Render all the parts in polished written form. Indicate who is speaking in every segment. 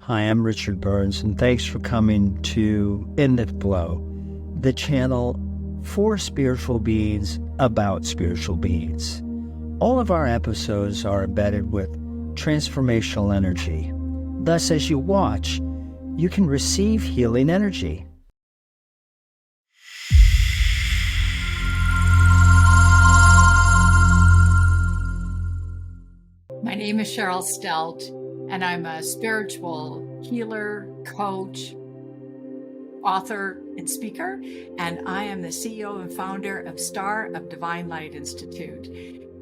Speaker 1: Hi, I'm Richard Burns, and thanks for coming to In the Flow, the channel for spiritual beings about spiritual beings. All of our episodes are embedded with transformational energy. Thus, as you watch, you can receive healing energy.
Speaker 2: My name is Cheryl Stelt, and I'm a spiritual healer, coach, author, and speaker, and I am the CEO and founder of Star of Divine Light Institute.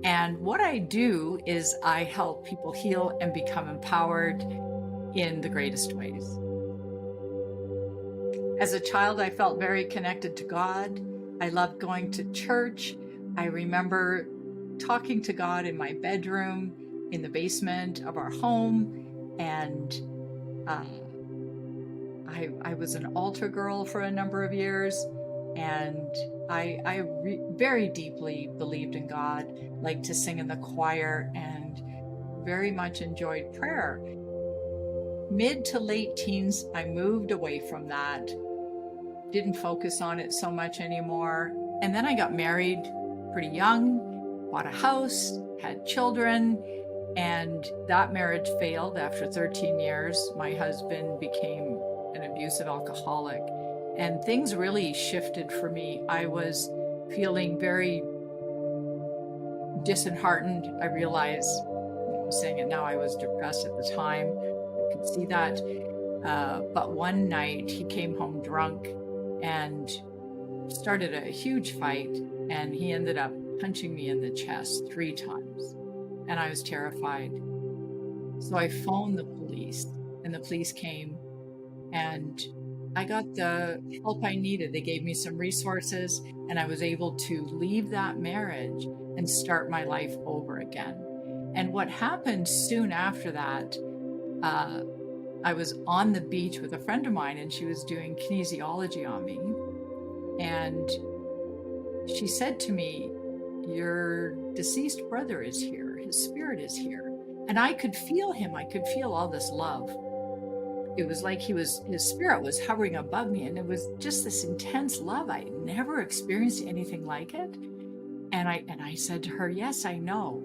Speaker 2: And what I do is I help people heal and become empowered in the greatest ways. As a child, I felt very connected to God. I loved going to church. I remember talking to God in my bedroom, in the basement of our home, and I was an altar girl for a number of years, and I very deeply believed in God, liked to sing in the choir, and very much enjoyed prayer. Mid to late teens, I moved away from that, didn't focus on it so much anymore, and then I got married pretty young, bought a house, had children, and that marriage failed after 13 years. My husband became an abusive alcoholic, and things really shifted for me. I was feeling very disheartened. I realized, I'm saying it now, I was depressed at the time. I could see that. But one night he came home drunk and started a huge fight, and he ended up punching me in the chest 3 times. And I was terrified. So I phoned the police, and the police came, and I got the help I needed. They gave me some resources, and I was able to leave that marriage and start my life over again. And what happened soon after that, I was on the beach with a friend of mine, and she was doing kinesiology on me. And she said to me, "Your deceased brother is here. His spirit is here." And I could feel him. I could feel all this love. It was like his spirit was hovering above me, and it was just this intense love. I never experienced anything like it. And I said to her, "Yes, I know."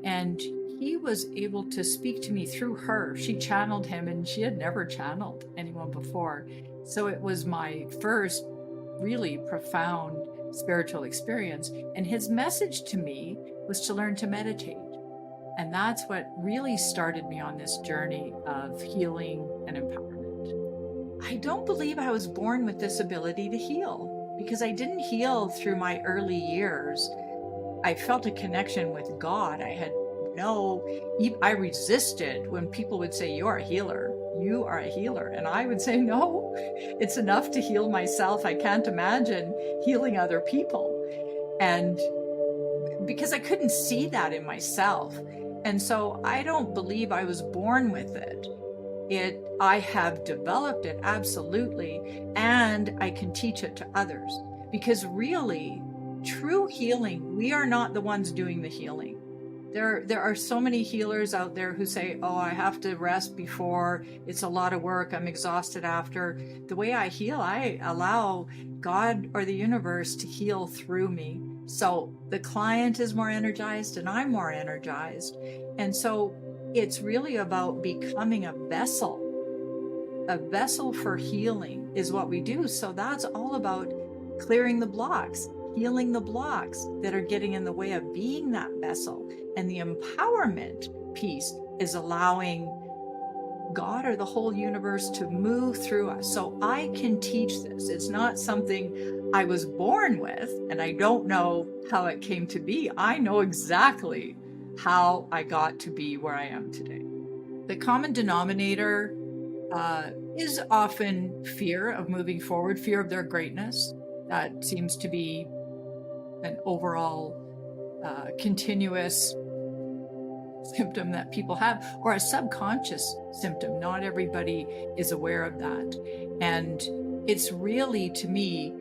Speaker 2: And he was able to speak to me through her. She channeled him, and she had never channeled anyone before. So it was my first really profound spiritual experience. And his message to me was to learn to meditate. And that's what really started me on this journey of healing and empowerment. I don't believe I was born with this ability to heal, because I didn't heal through my early years. I felt a connection with God. I resisted when people would say, "You're a healer. You are a healer." And I would say, "No, it's enough to heal myself. I can't imagine healing other people." And because I couldn't see that in myself. And so I don't believe I was born with it. I have developed it, absolutely, and I can teach it to others. Because really, true healing, we are not the ones doing the healing. There are so many healers out there who say, "Oh, I have to rest before, it's a lot of work, I'm exhausted after." The way I heal, I allow God or the universe to heal through me. So the client is more energized and I'm more energized. And so it's really about becoming a vessel. A vessel for healing is what we do. So that's all about clearing the blocks, healing the blocks that are getting in the way of being that vessel. And the empowerment piece is allowing God or the whole universe to move through us. So I can teach this. It's not something I was born with, and I don't know how it came to be. I know exactly how I got to be where I am today. The common denominator is often fear of moving forward, fear of their greatness. That seems to be an overall continuous symptom that people have, or a subconscious symptom. Not everybody is aware of that. And it's really, to me,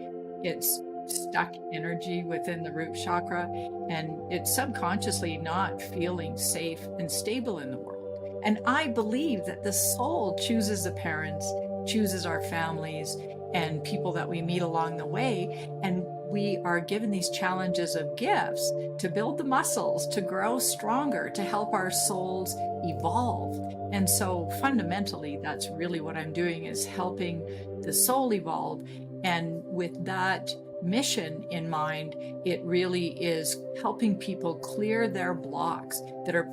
Speaker 2: it's stuck energy within the root chakra, and it's subconsciously not feeling safe and stable in the world. And I believe that the soul chooses the parents, chooses our families, and people that we meet along the way. And we are given these challenges of gifts to build the muscles, to grow stronger, to help our souls evolve. And so fundamentally, that's really what I'm doing, is helping the soul evolve. And with that mission in mind, it really is helping people clear their blocks that are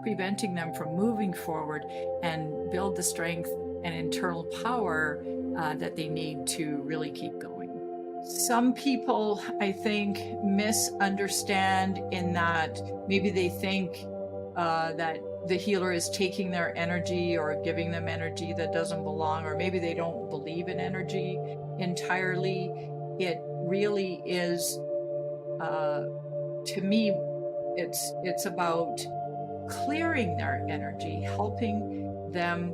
Speaker 2: preventing them from moving forward and build the strength and internal power that they need to really keep going. Some people, I think, misunderstand in that maybe they think that the healer is taking their energy or giving them energy that doesn't belong, or maybe they don't believe in energy entirely. It really is, to me, it's about clearing their energy, helping them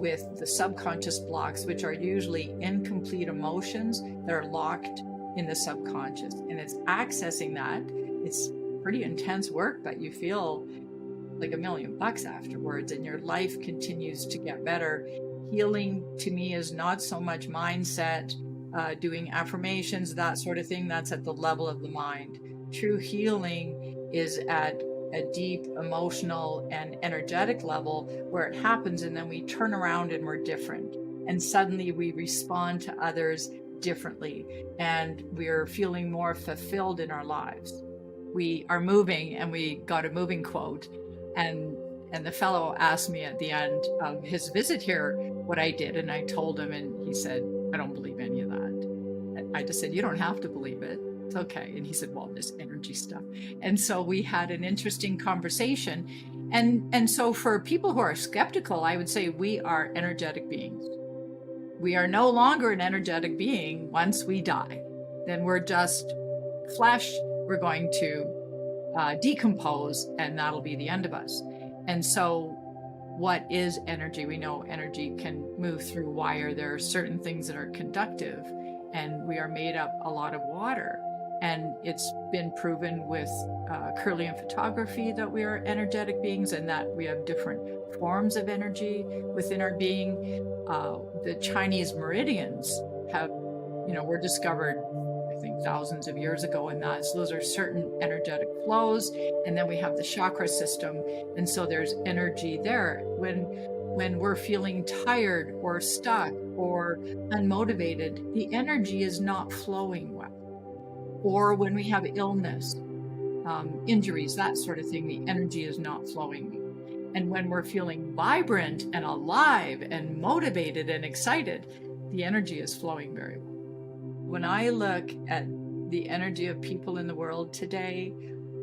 Speaker 2: with the subconscious blocks, which are usually incomplete emotions that are locked in the subconscious. And it's accessing that. It's pretty intense work, but you feel like $1 million afterwards, and your life continues to get better. Healing to me is not so much mindset, doing affirmations, that sort of thing. That's at the level of the mind. True healing is at a deep emotional and energetic level where it happens, and then we turn around and we're different, and suddenly we respond to others differently, and we're feeling more fulfilled in our lives. We are moving, and we got a moving quote, and the fellow asked me at the end of his visit here what I did, and I told him, and he said, "I don't believe any of that." And I just said, "You don't have to believe it. It's okay." And he said, "Well, this energy stuff." And so we had an interesting conversation. And so for people who are skeptical, I would say we are energetic beings. We are no longer an energetic being once we die. Then we're just flesh. We're going to decompose, and that'll be the end of us. And so what is energy? We know energy can move through wire. There are certain things that are conductive, and we are made up a lot of water. And it's been proven with Kirlian photography that we are energetic beings, and that we have different forms of energy within our being. The Chinese meridians were discovered, I think, thousands of years ago, and so those are certain energetic flows. And then we have the chakra system, and so there's energy there. When we're feeling tired or stuck or unmotivated, the energy is not flowing well. Or when we have illness, injuries, that sort of thing, the energy is not flowing. And when we're feeling vibrant and alive and motivated and excited, the energy is flowing very well. When I look at the energy of people in the world today,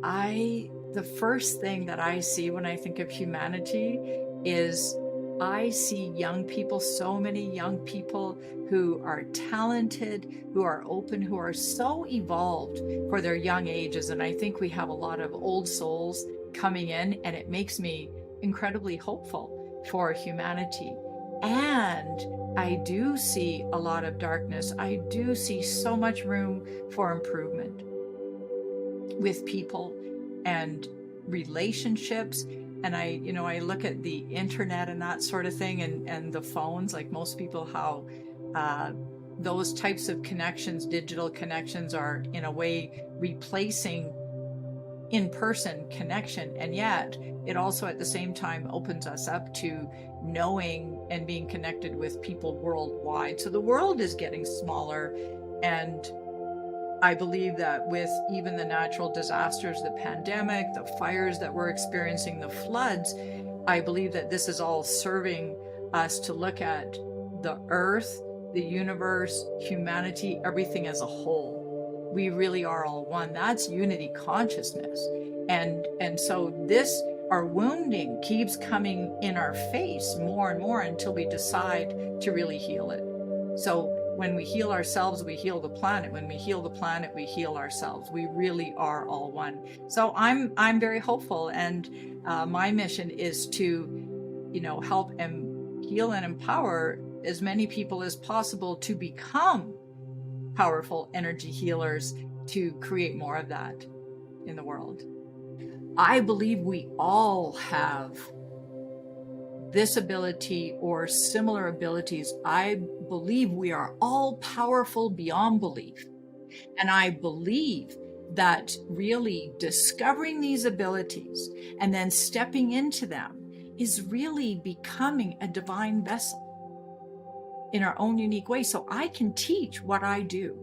Speaker 2: the first thing that I see when I think of humanity is I see young people, so many young people who are talented, who are open, who are so evolved for their young ages. And I think we have a lot of old souls coming in, and it makes me incredibly hopeful for humanity. And I do see a lot of darkness. I do see so much room for improvement with people and relationships. And I look at the internet and that sort of thing, and the phones, like most people, how those types of connections, digital connections, are in a way replacing in-person connection. And yet it also at the same time opens us up to knowing and being connected with people worldwide. So the world is getting smaller, and I believe that with even the natural disasters, the pandemic, the fires that we're experiencing, the floods, I believe that this is all serving us to look at the earth, the universe, humanity, everything as a whole. We really are all one. That's unity consciousness. And so our wounding keeps coming in our face more and more until we decide to really heal it. So when we heal ourselves, we heal the planet. When we heal the planet, we heal ourselves. We really are all one. So I'm very hopeful, and my mission is to, help and heal and empower as many people as possible to become powerful energy healers, to create more of that in the world. I believe we all have this ability or similar abilities. I believe we are all powerful beyond belief. And I believe that really discovering these abilities and then stepping into them is really becoming a divine vessel in our own unique way. So I can teach what I do.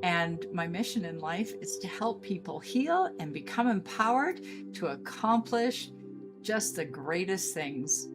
Speaker 2: And my mission in life is to help people heal and become empowered to accomplish just the greatest things